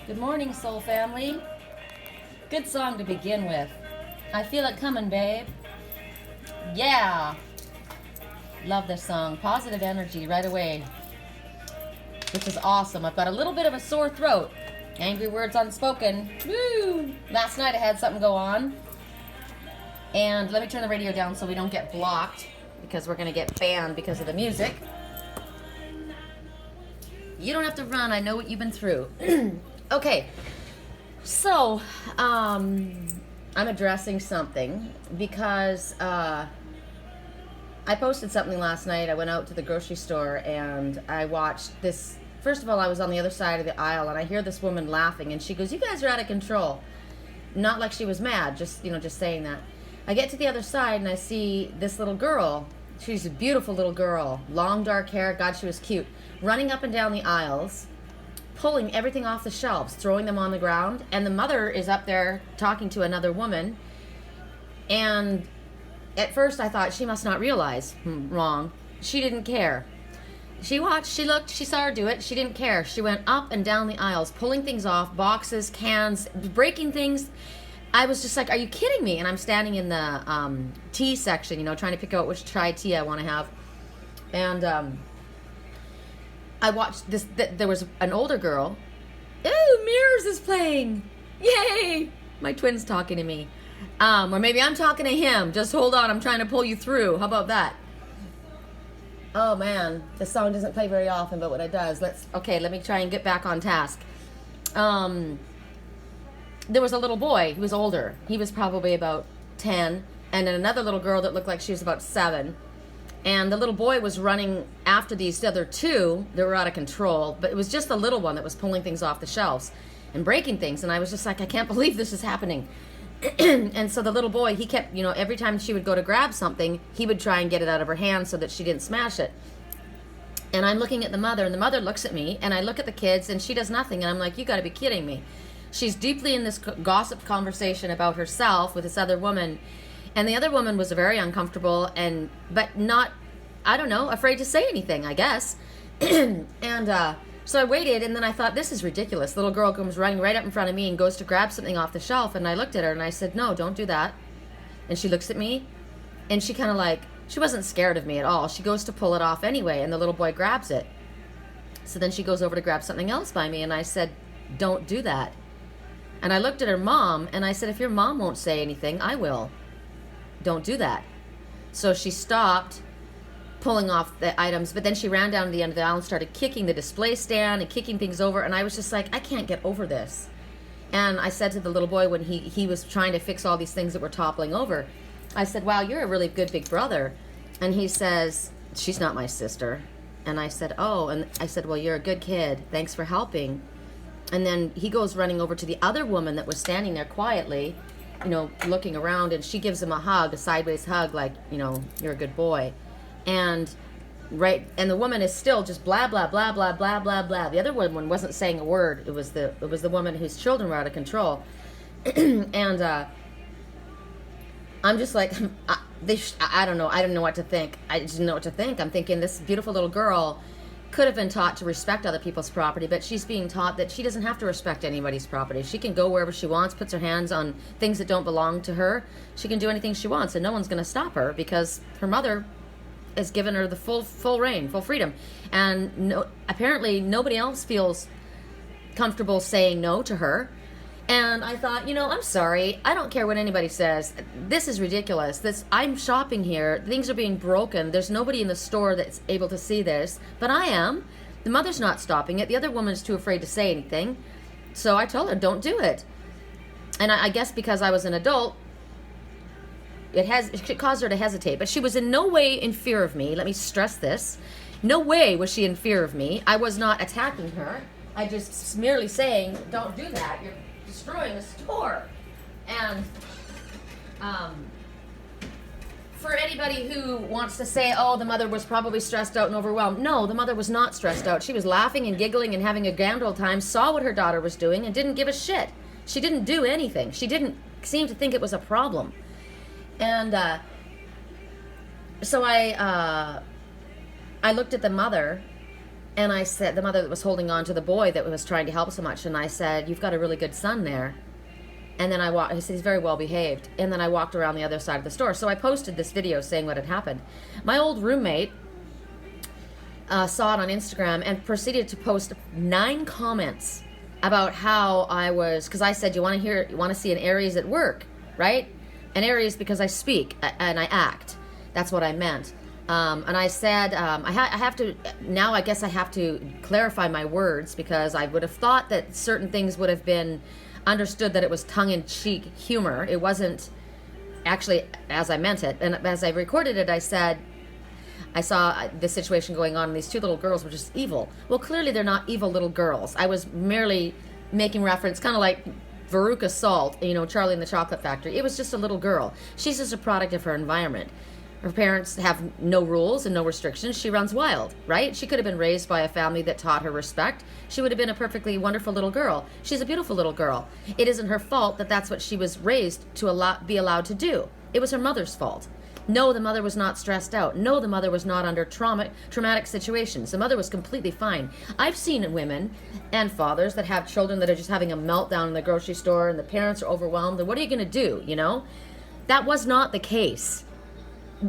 Good morning, soul family. Good song to begin with. I feel it coming, babe. Yeah. Love this song. Positive energy right away, which is awesome. I've got a little bit of a sore throat. Angry words unspoken. Woo! Last night I had something go on. And let me turn the radio down so we don't get blocked, because we're going to get banned because of the music. You don't have to run. I know what you've been through. Okay. So, I'm addressing something because I posted something last night. I went out to the grocery store and I watched this. First of all, I was on the other side of the aisle and I hear this woman laughing and she goes, "You guys are out of control." Not like she was mad, just saying that. I get to the other side and I see this little girl. She's a beautiful little girl, long dark hair. God, she was cute. Running up and down the aisles, pulling everything off the shelves, throwing them on the ground, and the mother is up there talking to another woman. And at first I thought she must not realize. Wrong. She didn't care. She watched, she looked, she saw her do it. She didn't care. She went up and down the aisles, pulling things off, boxes, cans, breaking things. I was just like, are you kidding me? And I'm standing in the tea section, trying to pick out which chai tea I want to have. And I watched this. There was an older girl. Ooh, Mirrors is playing. Yay! My twin's talking to me. Or maybe I'm talking to him. Just hold on. I'm trying to pull you through. How about that? Oh, man. This song doesn't play very often, but when it does, let me try and get back on task. There was a little boy who was older. He was probably about 10. And then another little girl that looked like she was about 7. And the little boy was running after these other two that were out of control. But it was just the little one that was pulling things off the shelves and breaking things. And I was just like, I can't believe this is happening. And so the little boy, he kept, every time she would go to grab something, he would try and get it out of her hand so that she didn't smash it. And I'm looking at the mother, and the mother looks at me, and I look at the kids, and she does nothing. And I'm like, you got to be kidding me. She's deeply in this gossip conversation about herself with this other woman. And the other woman was very uncomfortable but not, I don't know, afraid to say anything, I guess. So I waited, and then I thought, this is ridiculous. The little girl comes running right up in front of me and goes to grab something off the shelf, and I looked at her, and I said, no, don't do that. And she looks at me, and she kind of she wasn't scared of me at all. She goes to pull it off anyway, and the little boy grabs it. So then she goes over to grab something else by me, and I said, don't do that. And I looked at her mom, and I said, if your mom won't say anything, I will. Don't do that. So she stopped pulling off the items, but then she ran down to the end of the aisle and started kicking the display stand and kicking things over, and I was just like, I can't get over this. And I said to the little boy when he was trying to fix all these things that were toppling over, I said, wow, you're a really good big brother. And he says, she's not my sister. And I said, oh. And I said, well, you're a good kid. Thanks for helping. And then he goes running over to the other woman that was standing there quietly, looking around, and she gives him a hug, a sideways hug, like, you're a good boy. And the woman is still just blah, blah, blah, blah, blah, blah, blah. The other woman wasn't saying a word. It was the woman whose children were out of control. And I'm just like, I don't know. I don't know what to think. I just didn't know what to think. I'm thinking this beautiful little girl could have been taught to respect other people's property, but she's being taught that she doesn't have to respect anybody's property. She can go wherever she wants, puts her hands on things that don't belong to her. She can do anything she wants, and no one's going to stop her because her mother has given her the full reign, full freedom. And apparently nobody else feels comfortable saying no to her. And I thought, I'm sorry. I don't care what anybody says. This is ridiculous. I'm shopping here. Things are being broken. There's nobody in the store that's able to see this, but I am. The mother's not stopping it. The other woman's too afraid to say anything. So I told her, don't do it. And I guess because I was an adult, it caused her to hesitate. But she was in no way in fear of me. Let me stress this. No way was she in fear of me. I was not attacking her. I just merely saying, don't do that. You're destroying the store. And for anybody who wants to say, oh, the mother was probably stressed out and overwhelmed, no, the mother was not stressed out. She was laughing and giggling and having a grand old time, saw what her daughter was doing, and didn't give a shit. She didn't do anything. She didn't seem to think it was a problem. And so I looked at the mother, And I said, the mother that was holding on to the boy that was trying to help so much, and I said, you've got a really good son there. And then he said, he's very well behaved. And then I walked around the other side of the store. So I posted this video saying what had happened. My old roommate saw it on Instagram and proceeded to post 9 comments about how I was, because I said, you want to see an Aries at work, right? An Aries because I speak and I act. That's what I meant. And I said, I have to, now I guess I have to clarify my words, because I would have thought that certain things would have been understood that it was tongue-in-cheek humor. It wasn't actually as I meant it. And as I recorded it, I said, I saw this situation going on, and these 2 little girls were just evil. Well, clearly they're not evil little girls. I was merely making reference, kind of like Veruca Salt, Charlie in the Chocolate Factory. It was just a little girl. She's just a product of her environment. Her parents have no rules and no restrictions. She runs wild, right? She could have been raised by a family that taught her respect. She would have been a perfectly wonderful little girl. She's a beautiful little girl. It isn't her fault that that's what she was raised to be allowed to do. It was her mother's fault. No, the mother was not stressed out. No, the mother was not under traumatic situations. The mother was completely fine. I've seen women and fathers that have children that are just having a meltdown in the grocery store, and the parents are overwhelmed. And what are you going to do, That was not the case.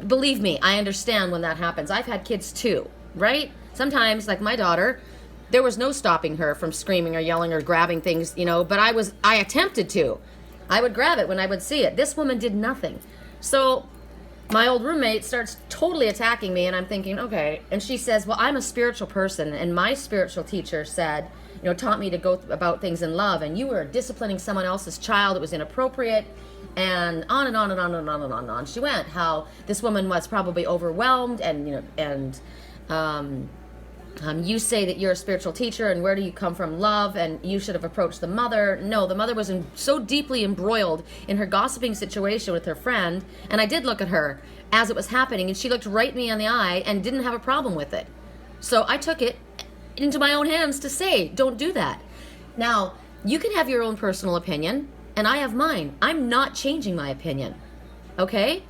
Believe me, I understand when that happens. I've had kids too, right? Sometimes, like my daughter, there was no stopping her from screaming or yelling or grabbing things, but I attempted to. I would grab it when I would see it. This woman did nothing. So my old roommate starts totally attacking me, and I'm thinking, okay. And she says, well, I'm a spiritual person, and my spiritual teacher said, taught me to go about things in love, and you were disciplining someone else's child. It was inappropriate. And on and on and on and on and on and on she went. How this woman was probably overwhelmed, and you say that you're a spiritual teacher, and where do you come from, love, and you should have approached the mother. No, the mother was so deeply embroiled in her gossiping situation with her friend, and I did look at her as it was happening, and she looked right me in the eye and didn't have a problem with it. So I took it into my own hands to say, don't do that. Now, you can have your own personal opinion, and I have mine. I'm not changing my opinion, okay?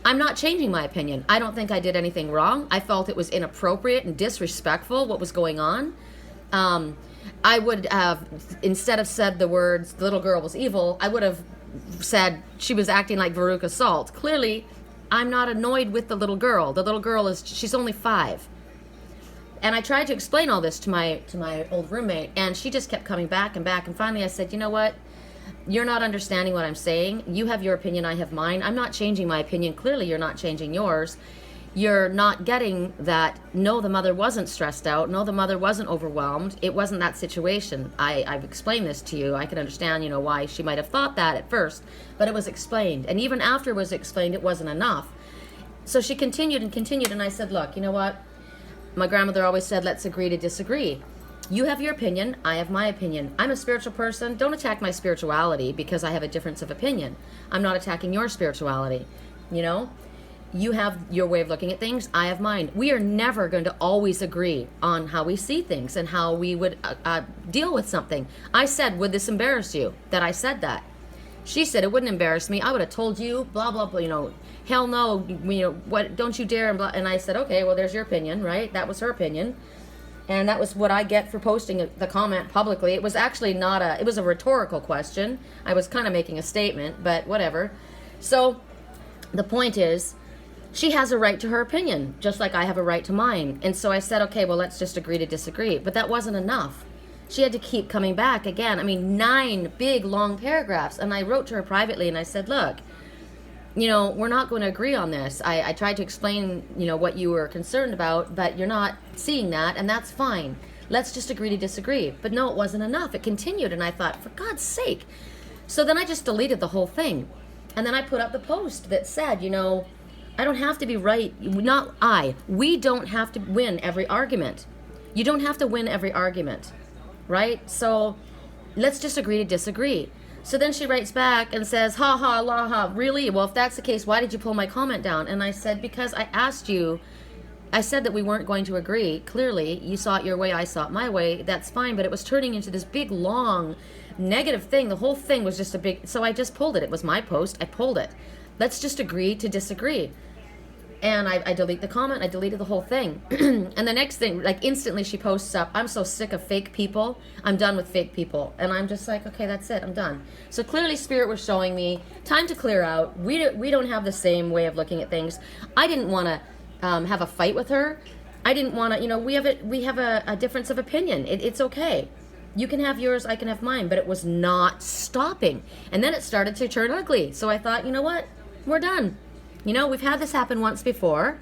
I'm not changing my opinion. I don't think I did anything wrong. I felt it was inappropriate and disrespectful what was going on. I would have, instead of said the words, the little girl was evil, I would have said she was acting like Veruca Salt. Clearly, I'm not annoyed with the little girl. The little girl she's only 5. And I tried to explain all this to my old roommate, and she just kept coming back and back. And finally I said, you know what? You're not understanding what I'm saying. You have your opinion, I have mine. I'm not changing my opinion. Clearly, you're not changing yours. You're not getting that, no, the mother wasn't stressed out. No, the mother wasn't overwhelmed. It wasn't that situation. I've explained this to you. I can understand, why she might have thought that at first, but it was explained. And even after it was explained, it wasn't enough. So she continued and continued, and I said, look, you know what? My grandmother always said, let's agree to disagree. You have your opinion, I have my opinion. I'm a spiritual person. Don't attack my spirituality because I have a difference of opinion. I'm not attacking your spirituality. You have your way of looking at things, I have mine. We are never going to always agree on how we see things and how we would deal with something. I said, would this embarrass you that I said that? She said, it wouldn't embarrass me. I would have told you, blah, blah, blah, hell no, what, don't you dare, and blah. And I said, okay, well, there's your opinion, right? That was her opinion. And that was what I get for posting the comment publicly. It was actually it was a rhetorical question. I was kind of making a statement, but whatever. So the point is, she has a right to her opinion, just like I have a right to mine. And so I said, okay, well, let's just agree to disagree. But that wasn't enough. She had to keep coming back again. 9 big, long paragraphs. And I wrote to her privately, and I said, look, we're not going to agree on this. I tried to explain, what you were concerned about, but you're not seeing that, and that's fine. Let's just agree to disagree. But no, it wasn't enough. It continued, and I thought, for God's sake. So then I just deleted the whole thing. And then I put up the post that said, I don't have to be right. We don't have to win every argument. You don't have to win every argument, right? So let's just agree to disagree. So then she writes back and says, ha ha, la ha, really? Well, if that's the case, why did you pull my comment down? And I said, because I asked you, I said that we weren't going to agree. Clearly, you saw it your way, I saw it my way. That's fine, but it was turning into this big, long, negative thing. The whole thing was just so I just pulled it. It was my post. I pulled it. Let's just agree to disagree. And I delete the comment. I deleted the whole thing. And the next thing, like instantly she posts up, I'm so sick of fake people. I'm done with fake people. And I'm just like, okay, that's it. I'm done. So clearly Spirit was showing me, time to clear out. We don't have the same way of looking at things. I didn't want to have a fight with her. I didn't want to, we have a difference of opinion. It's okay. You can have yours, I can have mine. But it was not stopping. And then it started to turn ugly. So I thought, you know what? We're done. We've had this happen once before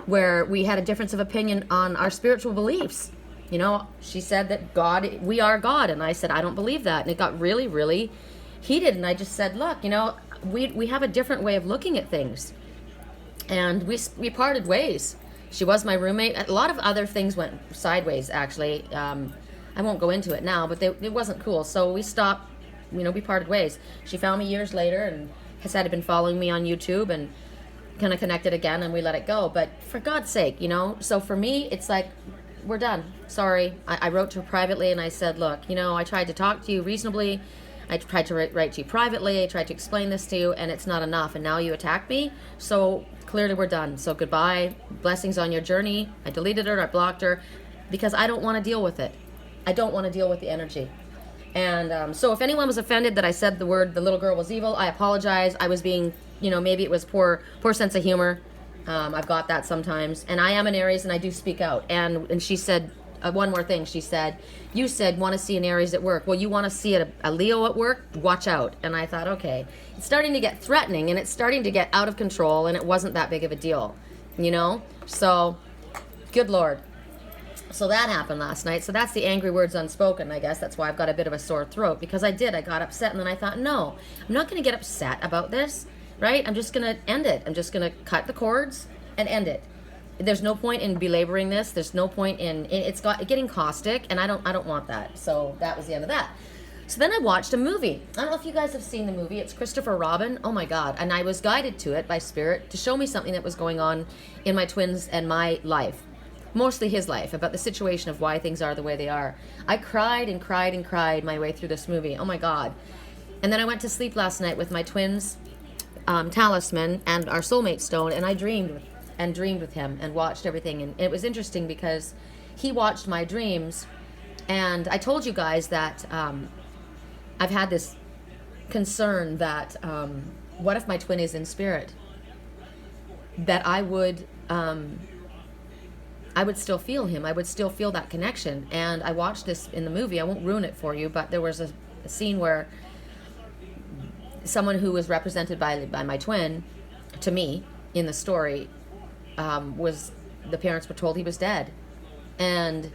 where we had a difference of opinion on our spiritual beliefs. She said that we are God. And I said, I don't believe that. And it got really, really heated. And I just said, look, we have a different way of looking at things. And we parted ways. She was my roommate. A lot of other things went sideways, actually. I won't go into it now, but it wasn't cool. So we stopped, we parted ways. She found me years later and had been following me on YouTube and kind of connected again, and we let it go. But for God's sake, so for me, it's like, we're done. Sorry. I wrote to her privately and I said, look, I tried to talk to you reasonably. I tried to write to you privately. I tried to explain this to you, and it's not enough. And now you attack me. So clearly we're done. So goodbye. Blessings on your journey. I deleted her. I blocked her because I don't want to deal with it. I don't want to deal with the energy. And so if anyone was offended that I said the little girl was evil, I apologize. I was being, maybe it was poor sense of humor. I've got that sometimes. And I am an Aries and I do speak out. And she said, one more thing. She said, you said want to see an Aries at work. Well, you want to see a Leo at work? Watch out. And I thought, okay, it's starting to get threatening and it's starting to get out of control, and it wasn't that big of a deal, So, good Lord. So that happened last night. So that's the angry words unspoken, I guess. That's why I've got a bit of a sore throat, because I got upset, and then I thought, no, I'm not going to get upset about this, right? I'm just going to end it. I'm just going to cut the cords and end it. There's no point in belaboring this. There's no point in it's getting caustic, and I don't want that. So that was the end of that. So then I watched a movie. I don't know if you guys have seen the movie. It's Christopher Robin. Oh my God. And I was guided to it by Spirit to show me something that was going on in my twins and my life. Mostly his life, about the situation of why things are the way they are. I cried and cried and cried my way through this movie. Oh my God. And then I went to sleep last night with my twins' talisman and our soulmate stone, and I dreamed with him and watched everything. And it was interesting because he watched my dreams, and I told you guys that I've had this concern that what if my twin is in spirit? That I would still feel him. I would still feel that connection. And I watched this in the movie. I won't ruin it for you, but there was a scene where someone who was represented by my twin to me in the story the parents were told he was dead. And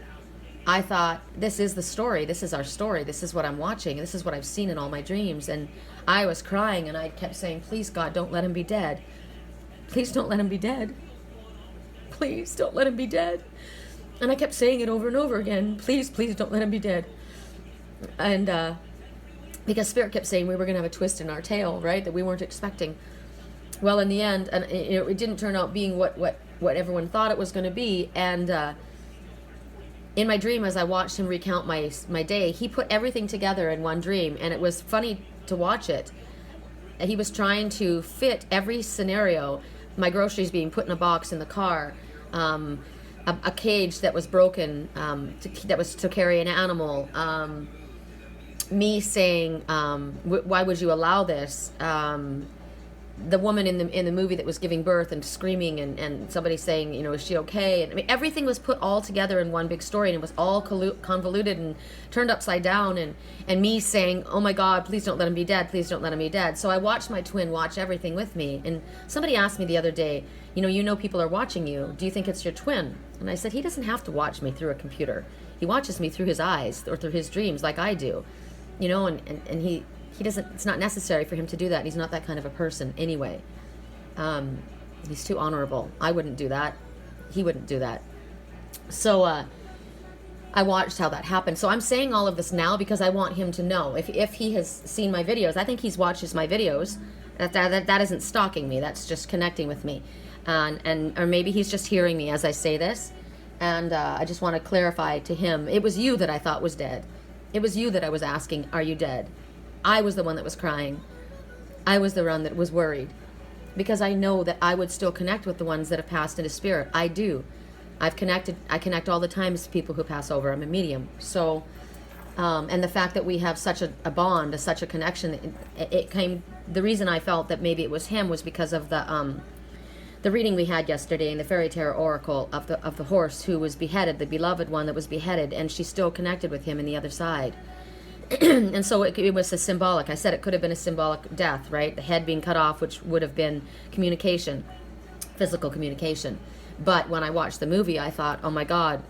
I thought, this is the story. This is our story. This is what I'm watching. This is what I've seen in all my dreams. And I was crying, and I kept saying, please, God, don't let him be dead. Please don't let him be dead. Please don't let him be dead. And I kept saying it over and over again. Please, please don't let him be dead. And because Spirit kept saying we were going to have a twist in our tale, right, that we weren't expecting. Well, in the end, and it didn't turn out being what everyone thought it was going to be. And in my dream, as I watched him recount my day, he put everything together in one dream, and it was funny to watch it. He was trying to fit every scenario. My groceries being put in a box in the car, a cage that was broken, that was to carry an animal, me saying, why would you allow this? The woman in the movie that was giving birth and screaming, and somebody saying, is she okay? And I mean, everything was put all together in one big story, and it was all convoluted and turned upside down, and me saying, oh my God, please don't let him be dead, please don't let him be dead. So I watched my twin watch everything with me, and somebody asked me the other day, people are watching you, do you think it's your twin? And I said, he doesn't have to watch me through a computer. He watches me through his eyes or through his dreams like I do, and he doesn't, it's not necessary for him to do that. He's not that kind of a person anyway. He's too honorable. I wouldn't do that. He wouldn't do that. So I watched how that happened. So I'm saying all of this now because I want him to know. If he has seen my videos, I think he's watches my videos. That isn't stalking me. That's just connecting with me. Or maybe he's just hearing me as I say this. And I just want to clarify to him, it was you that I thought was dead. It was you that I was asking, are you dead? I was the one that was crying. I was the one that was worried. because I know that I would still connect with the ones that have passed into spirit. I do. I connect all the time with people who pass over. I'm a medium. So, and the fact that we have such a bond, such a connection, it came, the reason I felt that maybe it was him was because of the reading we had yesterday in the Faerytale oracle of the horse who was beheaded, the beloved one that was beheaded, and she still connected with him in the other side. And so it was a symbolic. I said it could have been a symbolic death, right? The head being cut off, which would have been communication, physical communication. But when I watched the movie, I thought, oh my God,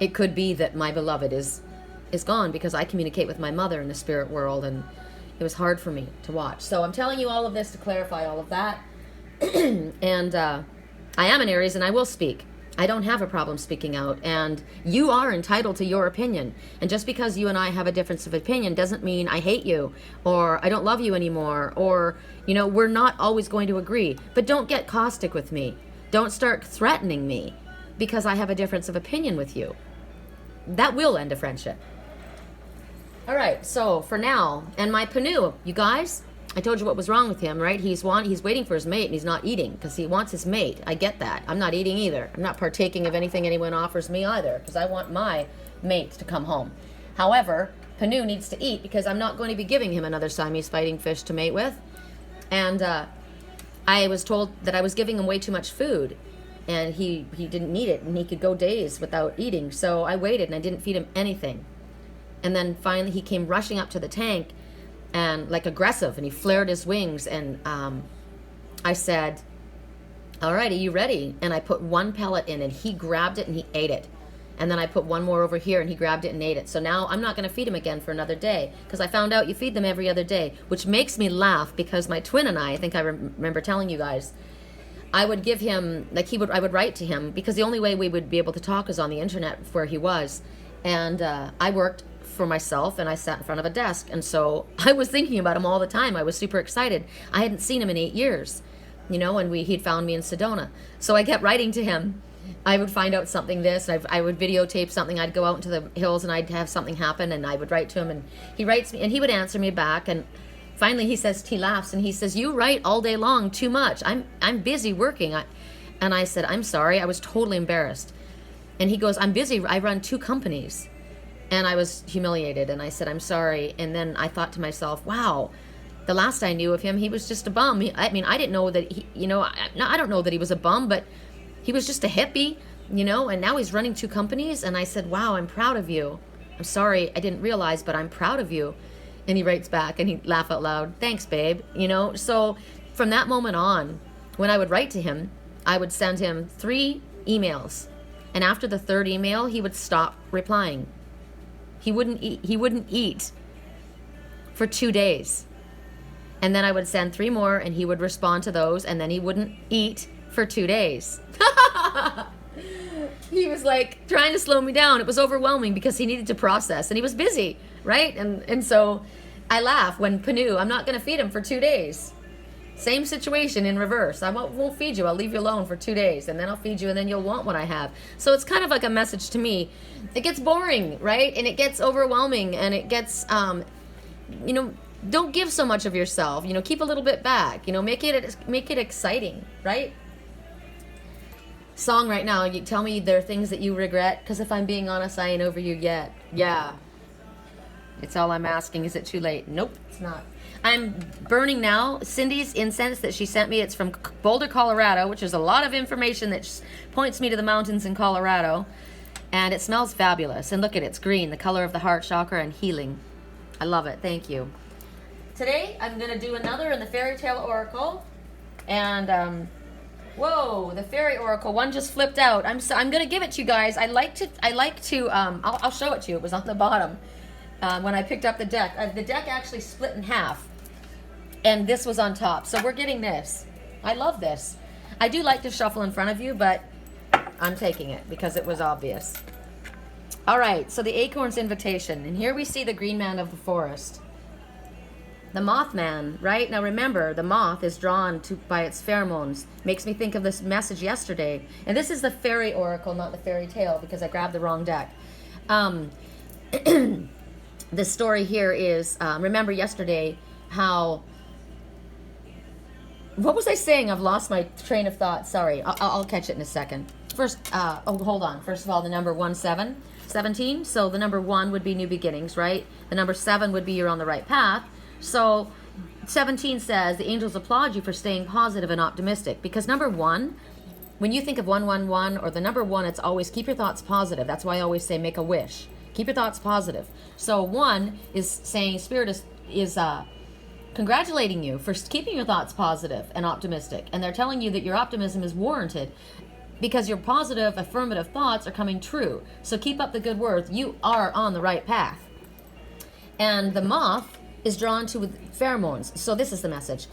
it could be that my beloved is gone, because I communicate with my mother in the spirit world, and it was hard for me to watch. So I'm telling you all of this to clarify all of that. And I am an Aries, and I will speak. I don't have a problem speaking out, and you are entitled to your opinion. And just because you and I have a difference of opinion doesn't mean I hate you, or I don't love you anymore, or, you know, we're not always going to agree. But don't get caustic with me. Don't start threatening me because I have a difference of opinion with you. That will end a friendship. All right, so for now, and my Panu, you guys, I told you what was wrong with him, right? He's waiting for his mate, and he's not eating because he wants his mate. I get that. I'm not eating either. I'm not partaking of anything anyone offers me either, because I want my mate to come home. However, Panu needs to eat, because I'm not going to be giving him another Siamese fighting fish to mate with. And I was told that I was giving him way too much food, and he didn't need it, and he could go days without eating. So I waited, and I didn't feed him anything. And then finally he came rushing up to the tank, and like aggressive, and he flared his wings, and I said, all right, are you ready? And I put one pellet in, and he grabbed it and he ate it. And then I put one more over here, and he grabbed it and ate it. So now I'm not going to feed him again for another day, because I found out you feed them every other day, which makes me laugh, because my twin and I think I remember telling you guys, I would give him, like I would write to him, because the only way we would be able to talk is on the internet where he was. And I worked for myself, and I sat in front of a desk, and so I was thinking about him all the time. I was super excited. I hadn't seen him in 8 years, you know, and he'd found me in Sedona. So I kept writing to him. I would find out something I would videotape something. I'd go out into the hills, and I'd have something happen, and I would write to him, and he writes me, and he would answer me back. And finally he laughs, and he says, you write all day long, too much. I'm busy working. And I said, I'm sorry. I was totally embarrassed. And he goes, I'm busy. I run 2 companies. And I was humiliated, and I said, I'm sorry. And then I thought to myself, wow, the last I knew of him, he was just a bum. I didn't know that he, you know, I don't know that he was a bum, but he was just a hippie, you know, and now he's running 2 companies. And I said, wow, I'm proud of you. I'm sorry, I didn't realize, but I'm proud of you. And he writes back, and he laughed out loud, thanks, babe, you know. So from that moment on, when I would write to him, I would send him 3 emails. And after the 3rd email, he would stop replying. He wouldn't eat for 2 days. And then I would send 3 more, and he would respond to those, and then he wouldn't eat for 2 days. He was like trying to slow me down. It was overwhelming, because he needed to process, and he was busy, right? And so I laugh when Panu, I'm not going to feed him for 2 days. Same situation in reverse. I won't feed you. I'll leave you alone for 2 days, and then I'll feed you, and then you'll want what I have. So it's kind of like a message to me. It gets boring, right? And it gets overwhelming, and it gets, you know, don't give so much of yourself. You know, keep a little bit back. You know, make it exciting, right? Song right now. You tell me there are things that you regret, because if I'm being honest, I ain't over you yet. Yeah. It's all I'm asking. Is it too late? Nope, it's not. I'm burning now Cindy's incense that she sent me. It's from Boulder, Colorado, which is a lot of information that points me to the mountains in Colorado. And it smells fabulous. And look at it, it's green, the color of the heart chakra and healing. I love it. Thank you. Today, I'm going to do another in the Faerytale oracle. And, whoa, the fairy oracle. One just flipped out. I'm going to give it to you guys. I'll show it to you. It was on the bottom. When I picked up the deck. The deck actually split in half. And this was on top. So we're getting this. I love this. I do like to shuffle in front of you, but I'm taking it because it was obvious. All right, so the Acorns invitation. And here we see the green man of the forest. The Mothman, right? Now remember, the moth is drawn to by its pheromones. Makes me think of this message yesterday. And this is the fairy oracle, not the fairy tale, because I grabbed the wrong deck. The story here is, remember yesterday how What was I saying? I've lost my train of thought. Sorry. I'll catch it in a second. First, hold on. First of all, the number 17. So the number 1 would be new beginnings, right? The number 7 would be you're on the right path. So 17 says the angels applaud you for staying positive and optimistic, because number 1, when you think of 111 or the number 1, it's always keep your thoughts positive. That's why I always say make a wish. Keep your thoughts positive. So 1 is saying Spirit is congratulating you for keeping your thoughts positive and optimistic. And they're telling you that your optimism is warranted because your positive, affirmative thoughts are coming true. So keep up the good work. You are on the right path. And the moth is drawn to pheromones. So this is the message.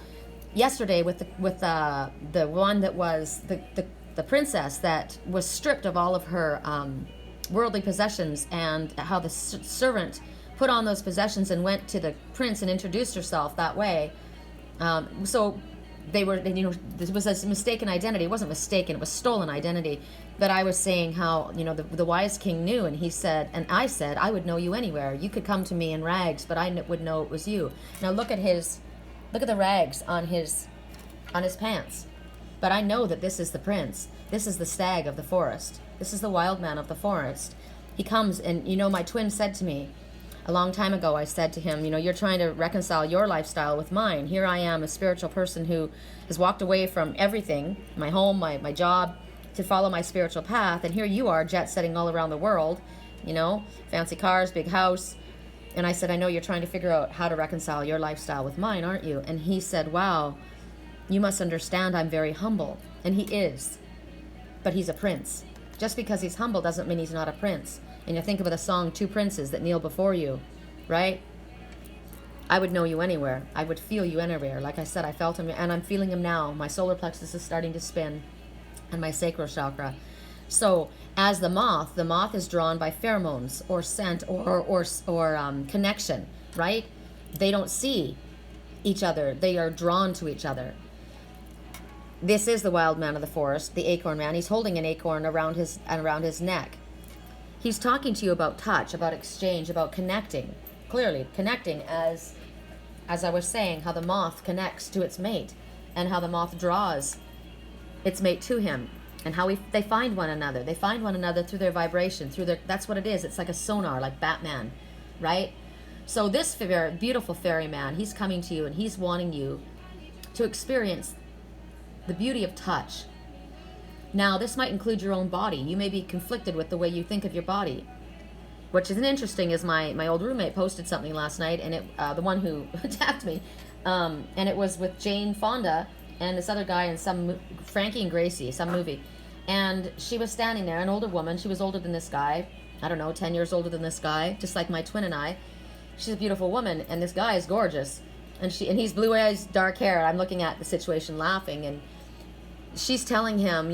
Yesterday with the one that was the princess that was stripped of all of her worldly possessions, and how the servant put on those possessions and went to the prince and introduced herself that way. So they were, this was a mistaken identity. It wasn't mistaken, it was stolen identity. But I was saying how, the wise king knew, and he said, and I said, I would know you anywhere. You could come to me in rags, but I would know it was you. Now look at the rags on his pants. But I know that this is the prince. This is the stag of the forest. This is the wild man of the forest. He comes, and my twin said to me, a long time ago, I said to him, you're trying to reconcile your lifestyle with mine. Here I am, a spiritual person who has walked away from everything, my home, my job, to follow my spiritual path. And here you are, jet setting all around the world, fancy cars, big house. And I said, I know you're trying to figure out how to reconcile your lifestyle with mine, aren't you? And he said, wow, you must understand I'm very humble. And he is. But he's a prince. Just because he's humble doesn't mean he's not a prince. And you think about the song, Two Princes That Kneel Before You, right? I would know you anywhere. I would feel you anywhere. Like I said, I felt him, and I'm feeling him now. My solar plexus is starting to spin, and my sacral chakra. So, as the moth is drawn by pheromones or scent or connection, right? They don't see each other. They are drawn to each other. This is the wild man of the forest, the acorn man. He's holding an acorn around his neck. He's talking to you about touch, about exchange, about connecting. Clearly, connecting as I was saying, how the moth connects to its mate, and how the moth draws its mate to him, and how they find one another. They find one another through their vibration, that's what it is. It's like a sonar, like Batman, right? So this beautiful fairy man, he's coming to you, and he's wanting you to experience the beauty of touch. Now, this might include your own body. You may be conflicted with the way you think of your body, which is interesting. Is my old roommate posted something last night, and the one who attacked me, and it was with Jane Fonda and this other guy in some Frankie and Gracie, some movie, and she was standing there, an older woman. She was older than this guy. I don't know, 10 years older than this guy, just like my twin and I. She's a beautiful woman, and this guy is gorgeous, and he's blue eyes, dark hair. I'm looking at the situation, laughing, and she's telling him,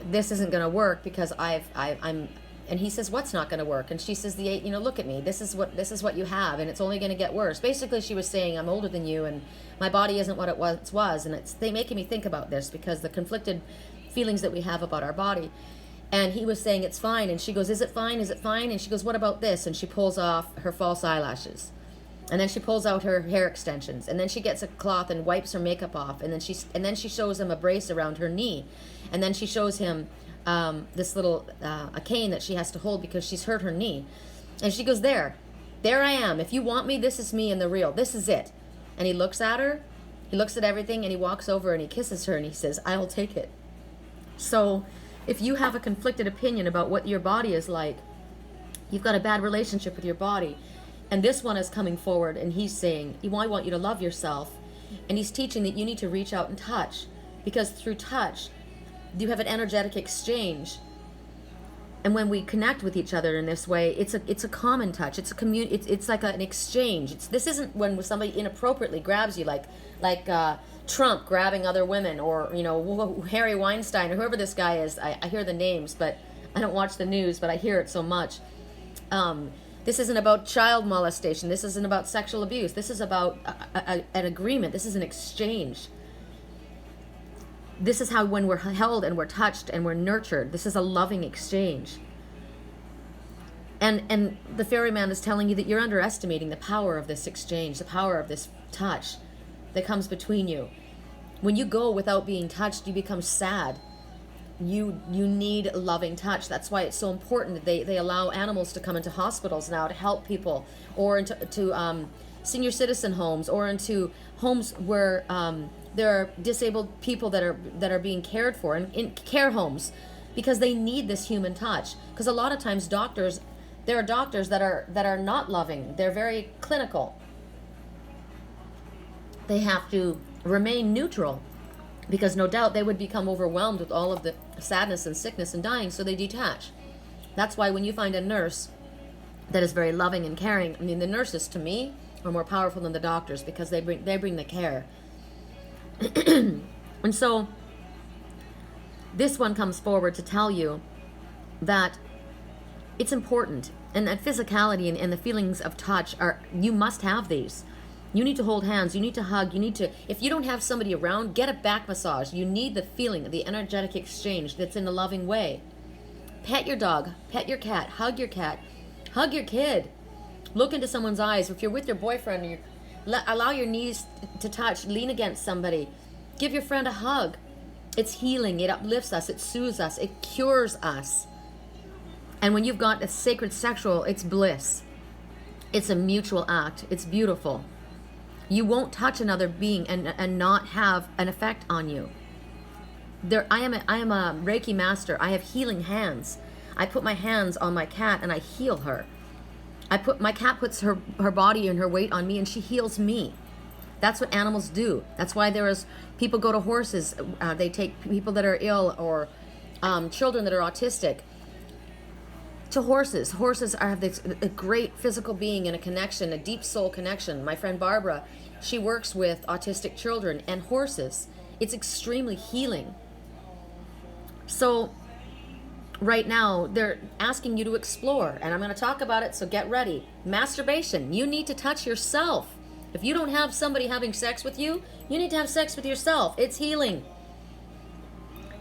this isn't going to work because I'm, and he says, what's not going to work? And she says, look at me. This is what you have, and it's only going to get worse. Basically, she was saying, I'm older than you, and my body isn't what it was, and they making me think about this because the conflicted feelings that we have about our body. And he was saying, it's fine. And she goes, is it fine? Is it fine? And she goes, what about this? And she pulls off her false eyelashes. And then she pulls out her hair extensions, and then she gets a cloth and wipes her makeup off, and then she shows him a brace around her knee, and then she shows him this little a cane that she has to hold because she's hurt her knee, and she goes, there I am. If you want me, this is me in the real. This is it. And he looks at her, he looks at everything, and he walks over and he kisses her and he says, I'll take it. So if you have a conflicted opinion about what your body is like, you've got a bad relationship with your body. And this one is coming forward, and he's saying, I want you to love yourself. And he's teaching that you need to reach out and touch, because through touch, you have an energetic exchange. And when we connect with each other in this way, it's a common touch. It's it's like an exchange. This isn't when somebody inappropriately grabs you, like Trump grabbing other women, or Harry Weinstein, or whoever this guy is. I hear the names, but I don't watch the news, but I hear it so much. This isn't about child molestation. This isn't about sexual abuse. This is about an agreement. This is an exchange. This is how, when we're held and we're touched and we're nurtured, this is a loving exchange. And the fairy man is telling you that you're underestimating the power of this exchange, the power of this touch that comes between you. When you go without being touched, you become sad. You need loving touch. That's why it's so important that they allow animals to come into hospitals now to help people, or into senior citizen homes, or into homes where there are disabled people that are being cared for, and in care homes, because they need this human touch. Because a lot of times there are doctors that are not loving. They're very clinical. They have to remain neutral, because no doubt they would become overwhelmed with all of the sadness and sickness and dying, so they detach. That's why when you find a nurse that is very loving and caring, I mean, the nurses to me are more powerful than the doctors, because they bring the care. And so this one comes forward to tell you that it's important, and that physicality and the feelings of touch you must have these. You need to hold hands, you need to hug, if you don't have somebody around, get a back massage. You need the feeling, the energetic exchange that's in a loving way. Pet your dog, pet your cat, hug your kid. Look into someone's eyes. If you're with your boyfriend, allow your knees to touch, lean against somebody. Give your friend a hug. It's healing, it uplifts us, it soothes us, it cures us. And when you've got a sacred sexual, it's bliss. It's a mutual act, it's beautiful. You won't touch another being and not have an effect on you. I am a Reiki master. I have healing hands. I put my hands on my cat and I heal her. My cat puts her body and her weight on me, and she heals me. That's what animals do. That's why people go to horses. They take people that are ill, or children that are autistic, to horses. Horses have a great physical being and a connection, a deep soul connection. My friend Barbara, she works with autistic children and horses. It's extremely healing. So right now, they're asking you to explore, and I'm going to talk about it, so get ready. Masturbation. You need to touch yourself. If you don't have somebody having sex with you, you need to have sex with yourself. It's healing.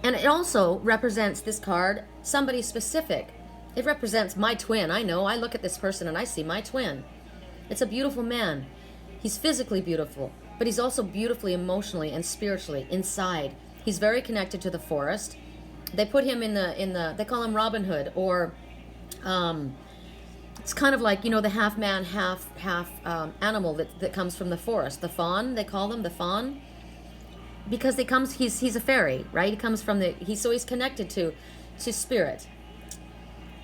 And it also represents, this card, somebody specific. It represents my twin. I know. I look at this person and I see my twin. It's a beautiful man. He's physically beautiful, but he's also beautifully emotionally and spiritually inside. He's very connected to the forest. They put him in the they call him Robin Hood, or it's kind of like, the half man, half animal that comes from the forest. The fawn, they call them the fawn, because he's a fairy, right? He comes from he's connected to spirit.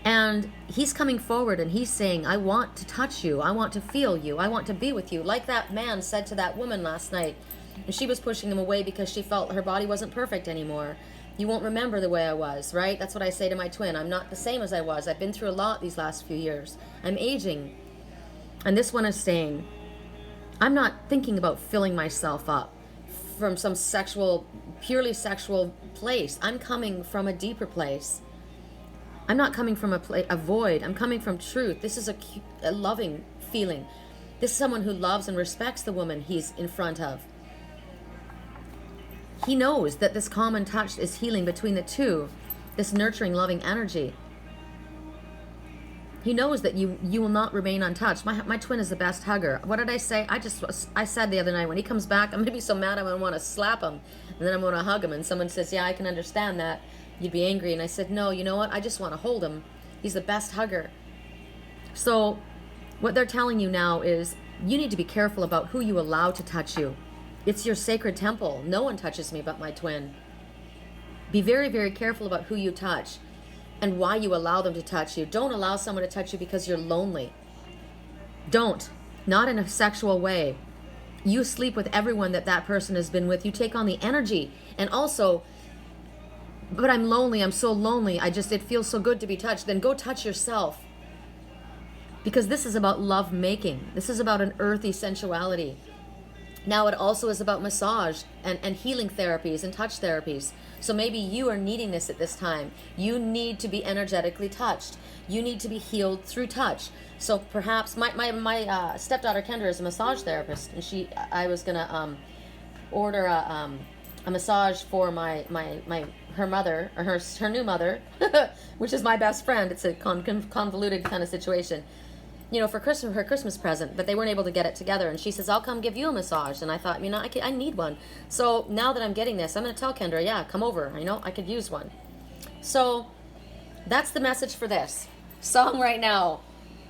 And he's coming forward and he's saying, I want to touch you. I want to feel you. I want to be with you. Like that man said to that woman last night. And she was pushing him away because she felt her body wasn't perfect anymore. You won't remember the way I was, right? That's what I say to my twin. I'm not the same as I was. I've been through a lot these last few years. I'm aging. And this one is saying, I'm not thinking about filling myself up from some purely sexual place. I'm coming from a deeper place. I'm not coming from a void. I'm coming from truth. This is a loving feeling. This is someone who loves and respects the woman he's in front of. He knows that this common touch is healing between the two, this nurturing, loving energy. He knows that you will not remain untouched. My twin is the best hugger. What did I say? I said the other night, when he comes back, I'm going to be so mad I'm going to want to slap him. And then I'm going to hug him. And someone says, yeah, I can understand that. You'd be angry. And I said, no, you know what? I just want to hold him. He's the best hugger. So what they're telling you now is you need to be careful about who you allow to touch you. It's your sacred temple. No one touches me but my twin. Be very, very careful about who you touch and why you allow them to touch you. Don't allow someone to touch you because you're lonely. Don't. Not in a sexual way. You sleep with everyone that person has been with. You take on the energy. And also, but I'm lonely. I'm so lonely. It feels so good to be touched. Then go touch yourself. Because this is about love making. This is about an earthy sensuality. Now it also is about massage and healing therapies and touch therapies. So maybe you are needing this at this time. You need to be energetically touched. You need to be healed through touch. So perhaps my stepdaughter Kendra is a massage therapist, and I was gonna order a massage for her mother, or her new mother, which is my best friend. It's a convoluted kind of situation. you know, for Christmas, her Christmas present, but they weren't able to get it together. And she says, I'll come give you a massage. And I thought, you know, I need one. So now that I'm getting this, I'm going to tell Kendra, yeah, come over. I know I could use one. So that's the message for this song right now.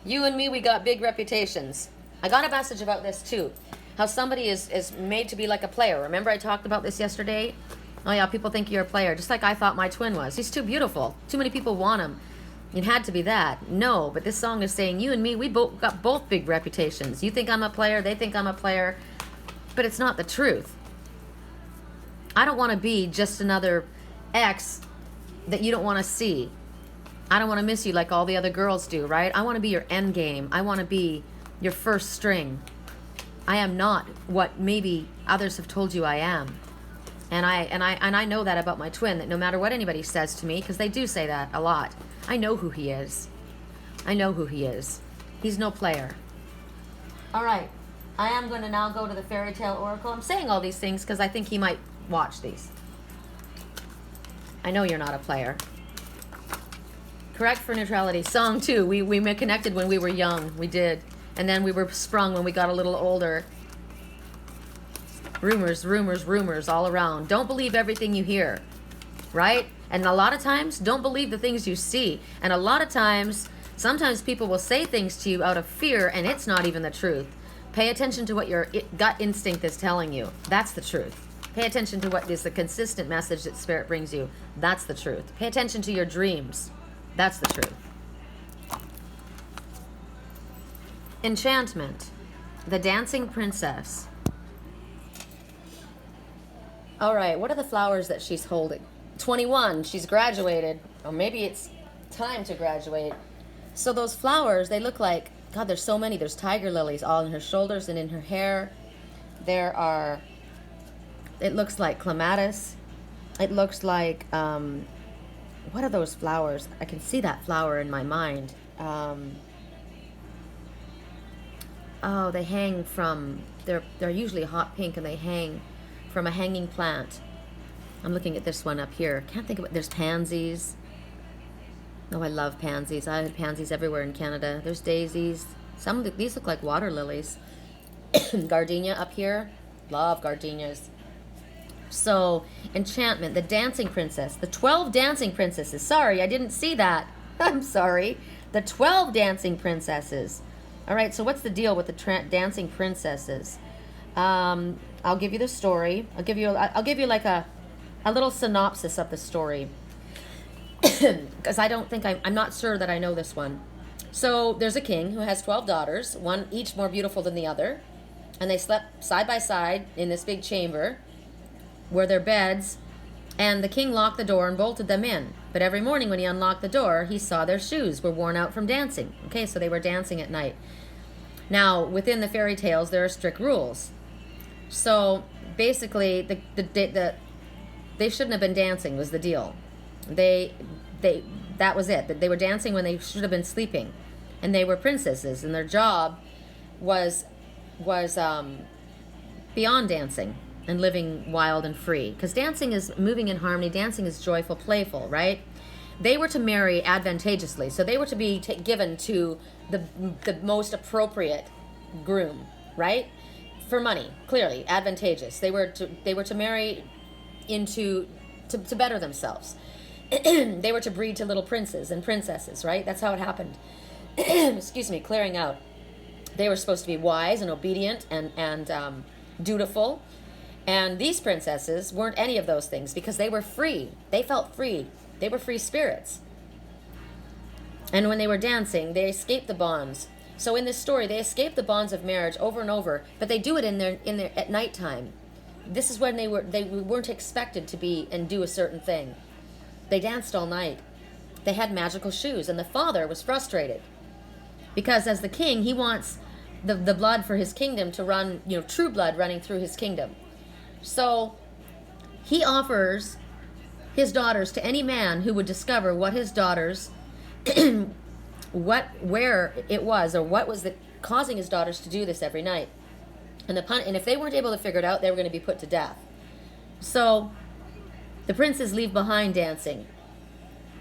You and me, we got big reputations. I got a message about this too. How somebody is made to be like a player. Remember I talked about this yesterday? Oh yeah, people think you're a player. Just like I thought my twin was. He's too beautiful. Too many people want him. It had to be that. No, but this song is saying you and me, we both got both big reputations. You think I'm a player, they think I'm a player, but it's not the truth. I don't want to be just another ex that you don't want to see. I don't want to miss you like all the other girls do, right? I want to be your end game. I want to be your first string. I am not what maybe others have told you I am. And I know that about my twin, that no matter what anybody says to me, because they do say that a lot, I know who he is. I know who he is. He's no player. All right. I am going to now go to the Faerytale Oracle. I'm saying all these things because I think he might watch these. I know you're not a player. Correct for neutrality. Song 2. We connected when we were young. We did. And then we were sprung when we got a little older. Rumors, rumors, rumors all around. Don't believe everything you hear. Right? And a lot of times, don't believe the things you see. And a lot of times, sometimes people will say things to you out of fear, and it's not even the truth. Pay attention to what your gut instinct is telling you. That's the truth. Pay attention to what is the consistent message that Spirit brings you. That's the truth. Pay attention to your dreams. That's the truth. Enchantment. The Dancing Princess. All right, what are the flowers that she's holding? 21, she's graduated, or maybe it's time to graduate. So those flowers, they look like, God, there's so many. There's tiger lilies all in her shoulders and in her hair. There are, it looks like clematis. It looks like, what are those flowers? I can see that flower in my mind. Oh, they hang from, they're usually hot pink, and they hang from a hanging plant. I'm looking at this one up here. Can't think of it. There's pansies. Oh, I love pansies. I had pansies everywhere in Canada. There's daisies. These look like water lilies. Gardenia up here. Love gardenias. So, enchantment, the dancing princess. The 12 dancing princesses. Sorry, I didn't see that. I'm sorry. The 12 dancing princesses. All right, so what's the deal with the dancing princesses? I'll give you the story. I'll give you like a little synopsis of the story, because I'm not sure that I know this one. So there's a king who has 12 daughters, one each more beautiful than the other, and they slept side by side in this big chamber where their beds, and the king locked the door and bolted them in. But every morning when he unlocked the door, he saw their shoes were worn out from dancing. Okay, so they were dancing at night. Now, within the fairy tales, there are strict rules. So basically, they shouldn't have been dancing was the deal. That was it. They were dancing when they should have been sleeping, and they were princesses, and their job was beyond dancing and living wild and free. Because dancing is moving in harmony. Dancing is joyful, playful, right? They were to marry advantageously, so they were to be given to the most appropriate groom, right? For money, clearly advantageous. They were to marry to better themselves. They were to breed to little princes and princesses, right? That's how it happened. Excuse me, clearing out. They were supposed to be wise and obedient and dutiful. And these princesses weren't any of those things because they were free. They felt free. They were free spirits. And when they were dancing, they escaped the bonds. So in this story, they escape the bonds of marriage over and over, but they do it in their at nighttime. This is when they weren't expected to be and do a certain thing. They danced all night. They had magical shoes, and the father was frustrated because as the king, he wants the blood for his kingdom to run, true blood running through his kingdom. So he offers his daughters to any man who would discover what his daughters where it was, or what was causing his daughters to do this every night. And if they weren't able to figure it out, they were going to be put to death. So the princes leave behind dancing.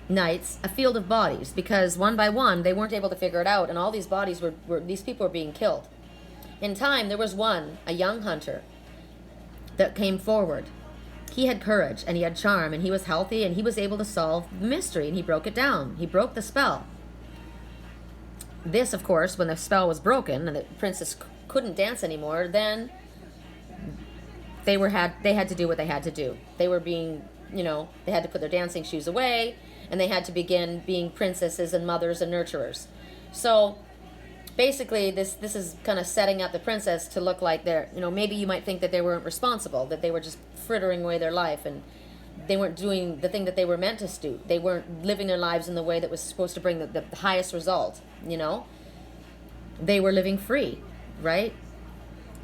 nights a field of bodies, because one by one they weren't able to figure it out, and all these bodies were these people were being killed. In time, there was one, a young hunter, that came forward. He had courage and he had charm and he was healthy and he was able to solve the mystery, and he broke it down. He broke the spell. This, of course, when the spell was broken and the princess couldn't dance anymore, then they had to do what they had to do. They were being, they had to put their dancing shoes away, and they had to begin being princesses and mothers and nurturers. So basically, this is kind of setting up the princess to look like they're, maybe you might think that they weren't responsible, that they were just frittering away their life, and they weren't doing the thing that they were meant to do. They weren't living their lives in the way that was supposed to bring the highest result, They were living free, right?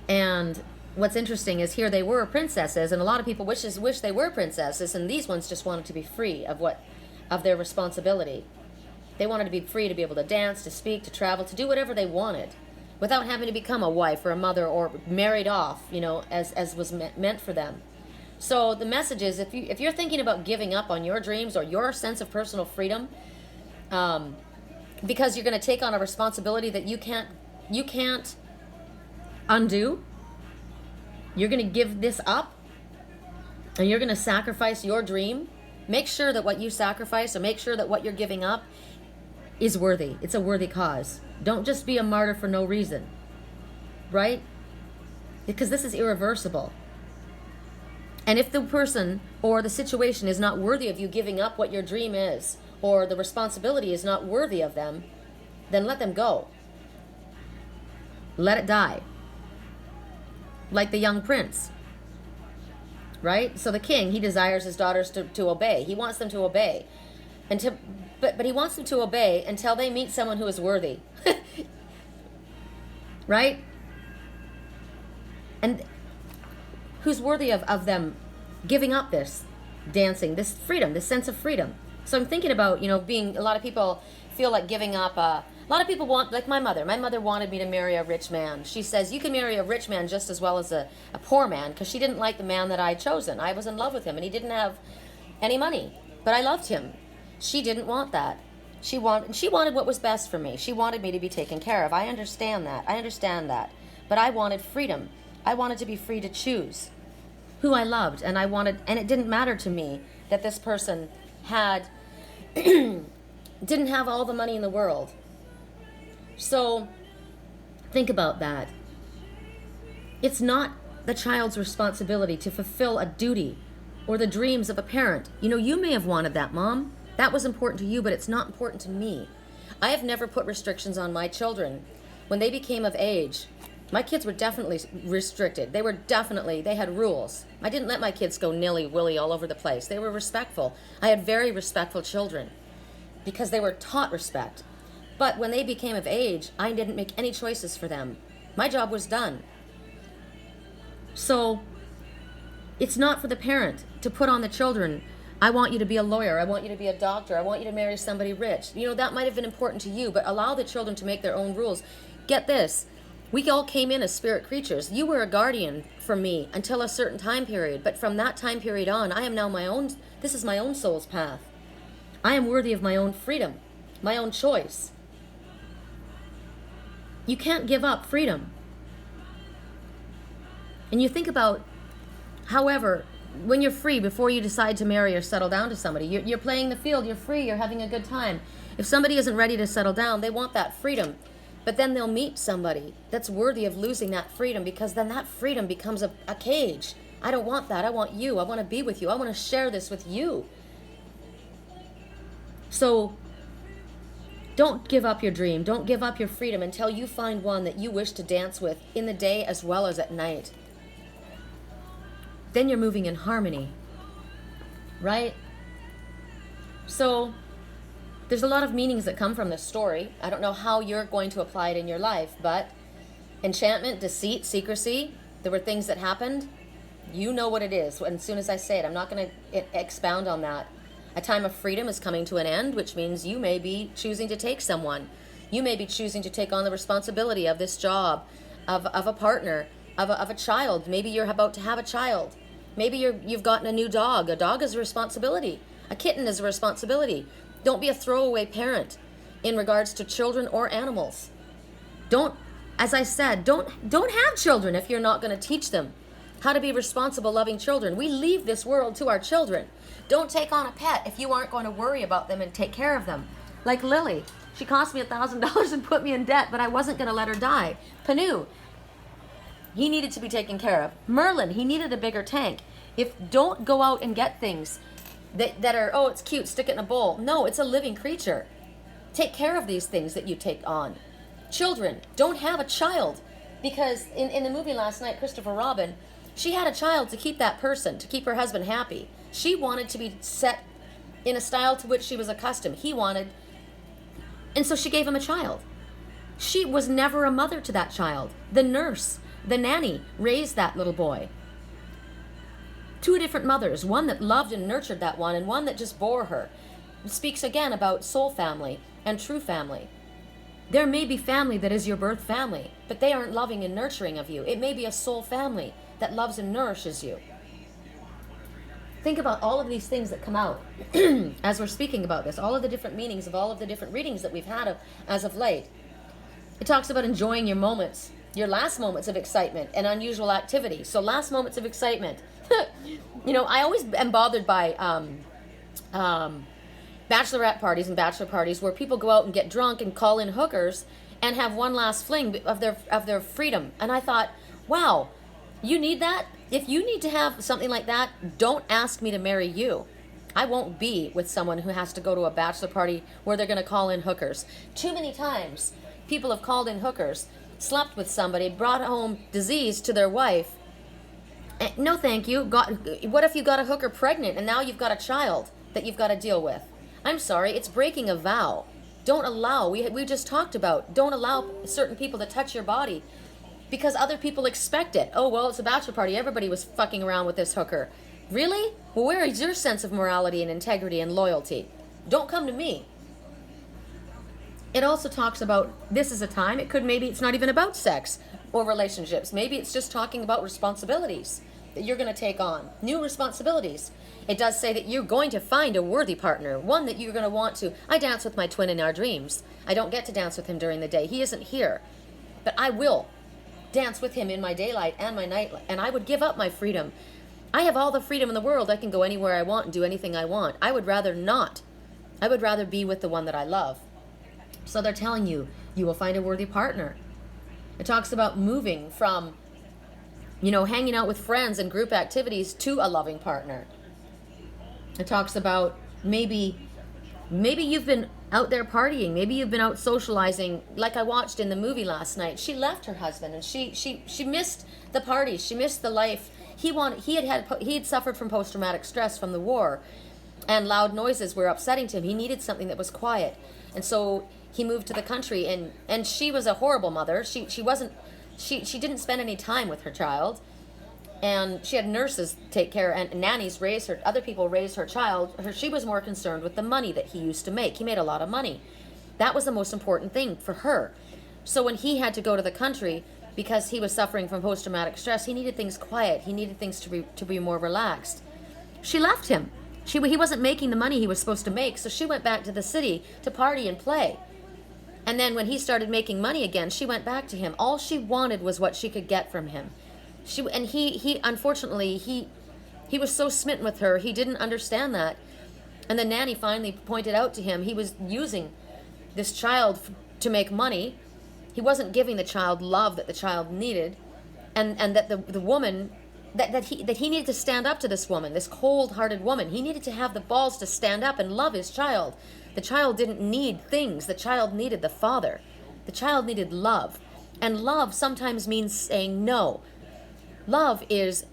And what's interesting is here they were princesses, and a lot of people wish they were princesses, and these ones just wanted to be free of their responsibility. They wanted to be free to be able to dance, to speak, to travel, to do whatever they wanted, without having to become a wife or a mother or married off, as was meant for them. So the message is, if you're thinking about giving up on your dreams or your sense of personal freedom, because you're going to take on a responsibility that you can't undo, you're going to give this up, and you're going to sacrifice your dream. Make sure that what you sacrifice, or make sure that what you're giving up is worthy. It's a worthy cause. Don't just be a martyr for no reason, right? Because this is irreversible. And if the person or the situation is not worthy of you giving up what your dream is, or the responsibility is not worthy of them, then let them go. Let it die. Like the young prince, right? So the king, he desires his daughters to obey. He wants them to obey. But he wants them to obey until they meet someone who is worthy. Right? And who's worthy of them giving up this dancing, this freedom, this sense of freedom. So I'm thinking about, a lot of people feel like giving up. A lot of people want, like my mother. My mother wanted me to marry a rich man. She says, you can marry a rich man just as well as a poor man, because she didn't like the man that I'd chosen. I was in love with him, and he didn't have any money, but I loved him. She didn't want that. She wanted what was best for me. She wanted me to be taken care of. I understand that. But I wanted freedom. I wanted to be free to choose who I loved, and it didn't matter to me that this person didn't have all the money in the world. So think about that. It's not the child's responsibility to fulfill a duty or the dreams of a parent. You may have wanted that, Mom. That was important to you, but it's not important to me. I have never put restrictions on my children. When they became of age, my kids were definitely restricted. They had rules. I didn't let my kids go nilly-willy all over the place. They were respectful. I had very respectful children because they were taught respect. But when they became of age, I didn't make any choices for them. My job was done. So it's not for the parent to put on the children, I want you to be a lawyer, I want you to be a doctor, I want you to marry somebody rich. That might have been important to you, but allow the children to make their own rules. Get this, we all came in as spirit creatures. You were a guardian for me until a certain time period, but from that time period on, I am now this is my own soul's path. I am worthy of my own freedom, my own choice. You can't give up freedom. And you think about, however, when you're free, before you decide to marry or settle down to somebody, you're playing the field, you're free, you're having a good time. If somebody isn't ready to settle down, they want that freedom. But then they'll meet somebody that's worthy of losing that freedom, because then that freedom becomes a cage. I don't want that. I want you. I want to be with you. I want to share this with you. So don't give up your dream. Don't give up your freedom until you find one that you wish to dance with in the day as well as at night. Then you're moving in harmony, right? So there's a lot of meanings that come from this story. I don't know how you're going to apply it in your life, but enchantment, deceit, secrecy, there were things that happened. You know what it is. And as soon as I say it, I'm not going to expound on that. A time of freedom is coming to an end, which means you may be choosing to take someone. You may be choosing to take on the responsibility of this job, of a partner, of a child. Maybe you're about to have a child. Maybe you've gotten a new dog. A dog is a responsibility. A kitten is a responsibility. Don't be a throwaway parent in regards to children or animals. Don't, as I said, don't have children if you're not going to teach them how to be responsible, loving children. We leave this world to our children. Don't take on a pet if you aren't going to worry about them and take care of them. Like Lily, she cost me $1,000 and put me in debt, but I wasn't going to let her die. Panu, he needed to be taken care of. Merlin, he needed a bigger tank. Don't go out and get things that are, oh, it's cute, stick it in a bowl. No, it's a living creature. Take care of these things that you take on. Children, don't have a child. Because in the movie last night, Christopher Robin, she had a child to keep that person, to keep her husband happy. She wanted to be set in a style to which she was accustomed. He wanted, and so she gave him a child. She was never a mother to that child. The nurse, the nanny, raised that little boy. Two different mothers, one that loved and nurtured that one, and one that just bore her. It speaks again about soul family and true family. There may be family that is your birth family, but they aren't loving and nurturing of you. It may be a soul family that loves and nourishes you. Think about all of these things that come out as we're speaking about this, all of the different meanings of all of the different readings that we've had as of late. It talks about enjoying your moments, your last moments of excitement and unusual activity. So last moments of excitement. You know, I always am bothered by bachelorette parties and bachelor parties where people go out and get drunk and call in hookers and have one last fling of their freedom. And I thought, wow, you need that? If you need to have something like that, don't ask me to marry you. I won't be with someone who has to go to a bachelor party where they're going to call in hookers. Too many times, people have called in hookers, slept with somebody, brought home disease to their wife. No, thank you. What if you got a hooker pregnant and now you've got a child that you've got to deal with? I'm sorry, it's breaking a vow. Don't allow, we just talked about, don't allow certain people to touch your body because other people expect it. Oh, well, it's a bachelor party. Everybody was fucking around with this hooker. Really? Well, where is your sense of morality and integrity and loyalty? Don't come to me. It also talks about this is a time, maybe it's not even about sex or relationships. Maybe it's just talking about responsibilities that you're going to take on, new responsibilities. It does say that you're going to find a worthy partner, one that you're going to want to. I dance with my twin in our dreams. I don't get to dance with him during the day. He isn't here. But I will dance with him in my daylight and my night, and I would give up my freedom. I have all the freedom in the world. I can go anywhere I want and do anything I want. I would rather not. I would rather be with the one that I love. So they're telling you, you will find a worthy partner. It talks about moving from, hanging out with friends and group activities to a loving partner. It talks about maybe you've been out there partying. Maybe you've been out socializing, like I watched in the movie last night. She left her husband, and she missed the parties. She missed the life. He had suffered from post-traumatic stress from the war, and loud noises were upsetting to him. He needed something that was quiet, and so he moved to the country. And she was a horrible mother. She didn't spend any time with her child. And she had nurses take care and nannies raise her, other people raise her child. She was more concerned with the money that he used to make. He made a lot of money. That was the most important thing for her. So when he had to go to the country because he was suffering from post-traumatic stress, he needed things quiet. He needed things to be more relaxed. She left him. He wasn't making the money he was supposed to make, so she went back to the city to party and play. And then when he started making money again, she went back to him. All she wanted was what she could get from him. He unfortunately, he was so smitten with her, he didn't understand that. And the nanny finally pointed out to him he was using this child to make money. He wasn't giving the child love that the child needed, and that the woman that he needed to stand up to this woman, this cold-hearted woman. He needed to have the balls to stand up and love his child. The child didn't need things. The child needed the father. The child needed love, and love sometimes means saying no. Love is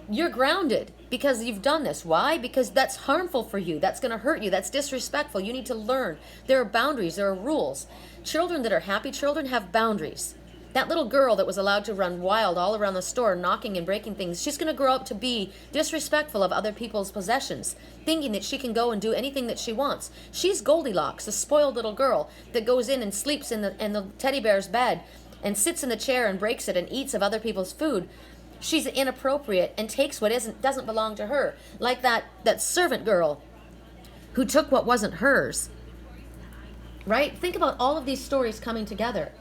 you're grounded because you've done this. Why? Because that's harmful for you. That's going to hurt you. That's disrespectful. You need to learn. There are boundaries. There are rules. Children that are happy children have boundaries. That little girl that was allowed to run wild all around the store, knocking and breaking things, she's going to grow up to be disrespectful of other people's possessions, thinking that she can go and do anything that she wants. She's Goldilocks, a spoiled little girl that goes in and sleeps in the teddy bear's bed and sits in the chair and breaks it and eats of other people's food. She's inappropriate and takes what doesn't belong to her. Like that servant girl who took what wasn't hers, right? Think about all of these stories coming together.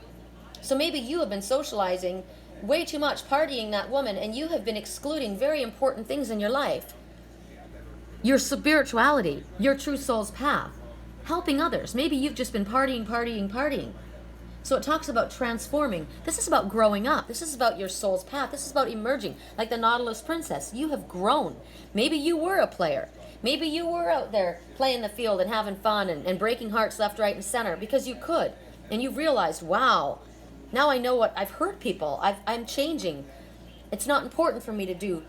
So maybe you have been socializing way too much, partying that woman, and you have been excluding very important things in your life. Your spirituality, your true soul's path, helping others. Maybe you've just been partying. So it talks about transforming. This is about growing up. This is about your soul's path. This is about emerging. Like the Nautilus Princess, you have grown. Maybe you were a player. Maybe you were out there playing the field and having fun and breaking hearts left, right, and center because you could. And you realized, wow, now I know what I've hurt people. I'm changing. It's not important for me to do,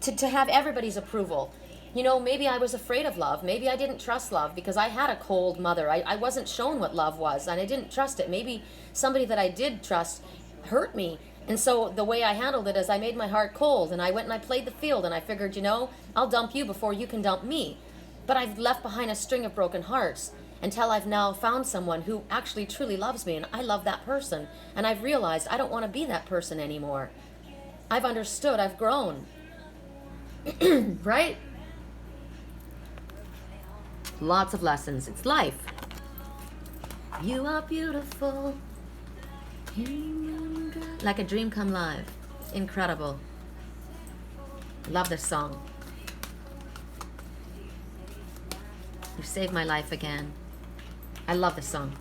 to have everybody's approval. You know, maybe I was afraid of love. Maybe I didn't trust love because I had a cold mother. I wasn't shown what love was, and I didn't trust it. Maybe somebody that I did trust hurt me. And so the way I handled it is I made my heart cold, and I went and I played the field, and I figured, you know, I'll dump you before you can dump me. But I've left behind a string of broken hearts until I've now found someone who actually truly loves me, and I love that person. And I've realized I don't want to be that person anymore. I've understood. I've grown. Right? Lots of lessons. It's life. You are beautiful. Like a dream come live. Incredible. Love this song. You saved my life again. I love this song.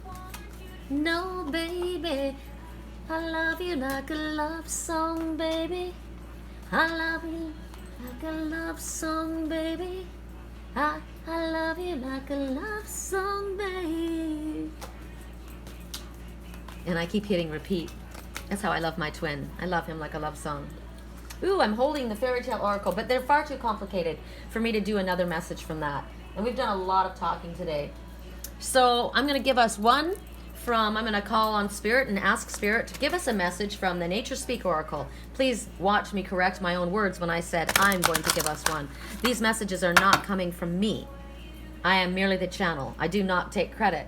No, baby, I love you like a love song, baby. I love you like a love song, baby. I love you like a love song, babe. And I keep hitting repeat. That's how I love my twin. I love him like a love song. Ooh, I'm holding the Faerytale Oracle, but they're far too complicated for me to do another message from that. And we've done a lot of talking today. So I'm going to give us one from, I'm going to call on Spirit and ask Spirit to give us a message from the Nature Speak Oracle. Please watch me correct my own words when I said I'm going to give us one. These messages are not coming from me. I am merely the channel. I do not take credit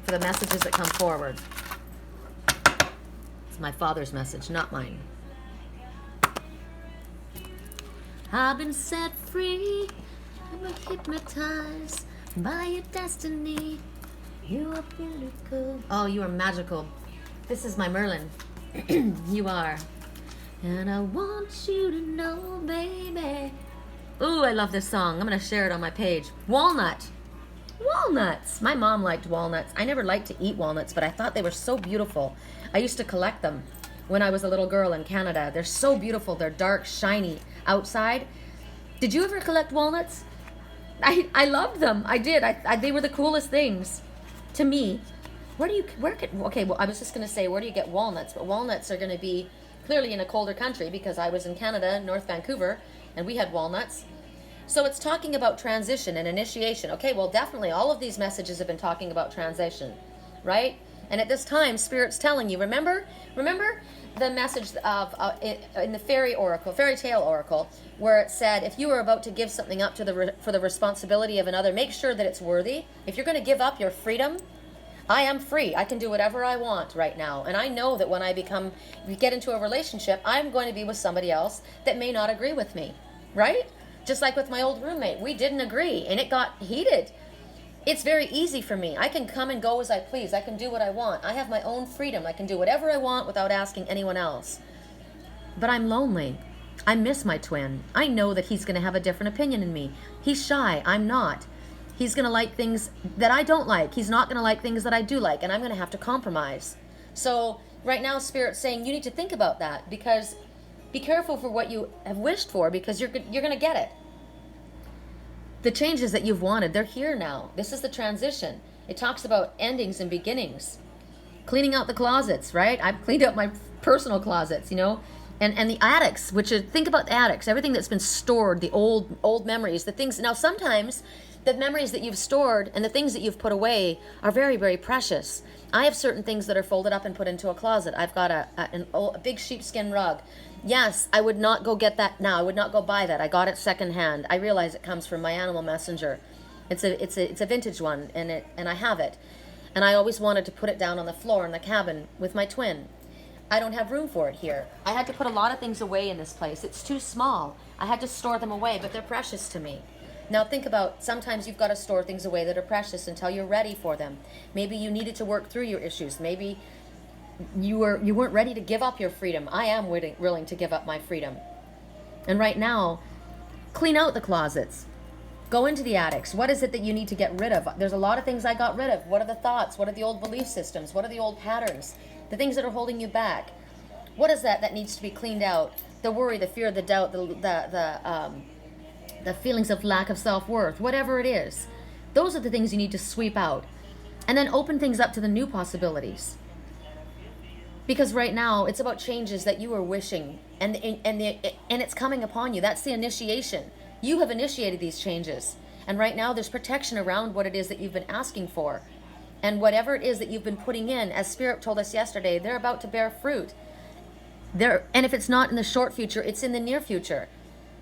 for the messages that come forward. It's my Father's message, not mine. I've been set free. I'm hypnotized by your destiny. You are beautiful. Oh, you are magical. This is my Merlin. You are. And I want you to know, baby. Ooh, I love this song. I'm going to share it on my page. Walnut. Walnuts. My mom liked walnuts. I never liked to eat walnuts, but I thought they were so beautiful. I used to collect them when I was a little girl in Canada. They're so beautiful. They're dark, shiny outside. Did you ever collect walnuts? I loved them. I did. They were the coolest things to me. Okay, well, I was just going to say, where do you get walnuts? But walnuts are going to be clearly in a colder country because I was in Canada, North Vancouver, and we had walnuts. So it's talking about transition and initiation. Okay, well, definitely all of these messages have been talking about transition, right? And at this time, Spirit's telling you, remember the message of in the Faerytale Oracle, where it said, if you are about to give something up for the responsibility of another, make sure that it's worthy. If you're going to give up your freedom, I am free. I can do whatever I want right now. And I know that when we get into a relationship, I'm going to be with somebody else that may not agree with me, right? Just like with my old roommate, we didn't agree and it got heated. It's very easy for me. I can come and go as I please. I can do what I want. I have my own freedom. I can do whatever I want without asking anyone else. But I'm lonely. I miss my twin. I know that he's going to have a different opinion than me. He's shy. I'm not. He's going to like things that I don't like. He's not going to like things that I do like, and I'm going to have to compromise. So right now, Spirit's saying you need to think about that, because be careful for what you have wished for, because you're going to get it. The changes that you've wanted, they're here now. This is the transition. It talks about endings and beginnings. Cleaning out the closets, right? I've cleaned out my personal closets, you know, and the attics, think about the attics, everything that's been stored, the old memories, the things. Now, sometimes the memories that you've stored and the things that you've put away are very, very precious. I have certain things that are folded up and put into a closet. I've got a big sheepskin rug. Yes, I would not go get that now. I would not go buy that. I got it secondhand. I realize it comes from my animal messenger. It's a vintage one, and I have it. And I always wanted to put it down on the floor in the cabin with my twin. I don't have room for it here. I had to put a lot of things away in this place. It's too small. I had to store them away, but they're precious to me. Now think about, sometimes you've got to store things away that are precious until you're ready for them. Maybe you needed to work through your issues. Maybe you weren't ready to give up your freedom. I am willing to give up my freedom. And right now, clean out the closets. Go into the attics. What is it that you need to get rid of? There's a lot of things I got rid of. What are the thoughts? What are the old belief systems? What are the old patterns? The things that are holding you back. What is that needs to be cleaned out? The worry, the fear, the doubt, the feelings of lack of self-worth, whatever it is. Those are the things you need to sweep out. And then open things up to the new possibilities. Because right now, it's about changes that you are wishing, and it's coming upon you. That's the initiation. You have initiated these changes. And right now, there's protection around what it is that you've been asking for. And whatever it is that you've been putting in, as Spirit told us yesterday, they're about to bear fruit. And if it's not in the short future, it's in the near future.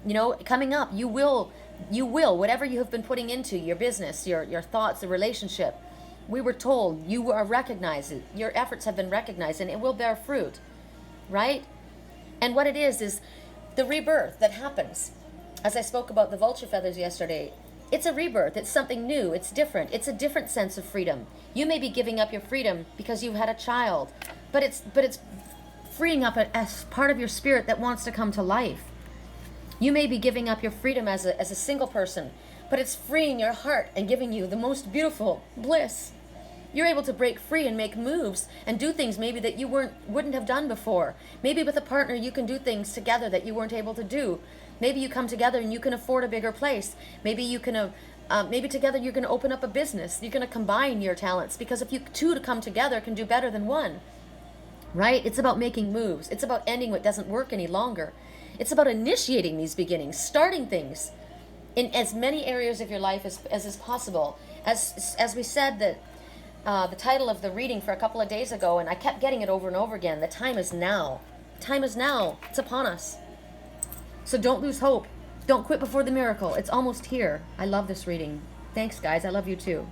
You know, coming up, you will, whatever you have been putting into your business, your thoughts, the relationship, we were told you are recognized, your efforts have been recognized, and it will bear fruit, right? And what it is the rebirth that happens. As I spoke about the vulture feathers yesterday, it's a rebirth, it's something new, it's different, it's a different sense of freedom. You may be giving up your freedom because you've had a child, but it's freeing up as part of your spirit that wants to come to life. You may be giving up your freedom as a single person, but it's freeing your heart and giving you the most beautiful bliss. You're able to break free and make moves and do things maybe that you wouldn't have done before. Maybe with a partner you can do things together that you weren't able to do. Maybe you come together and you can afford a bigger place. Maybe you can, maybe together you're going to open up a business. You're going to combine your talents, because if you two to come together can do better than one, right? It's about making moves. It's about ending what doesn't work any longer. It's about initiating these beginnings, starting things in as many areas of your life as is possible. As we said that the title of the reading for a couple of days ago, and I kept getting it over and over again, the time is now. Time is now. It's upon us. So don't lose hope. Don't quit before the miracle. It's almost here. I love this reading. Thanks, guys. I love you too.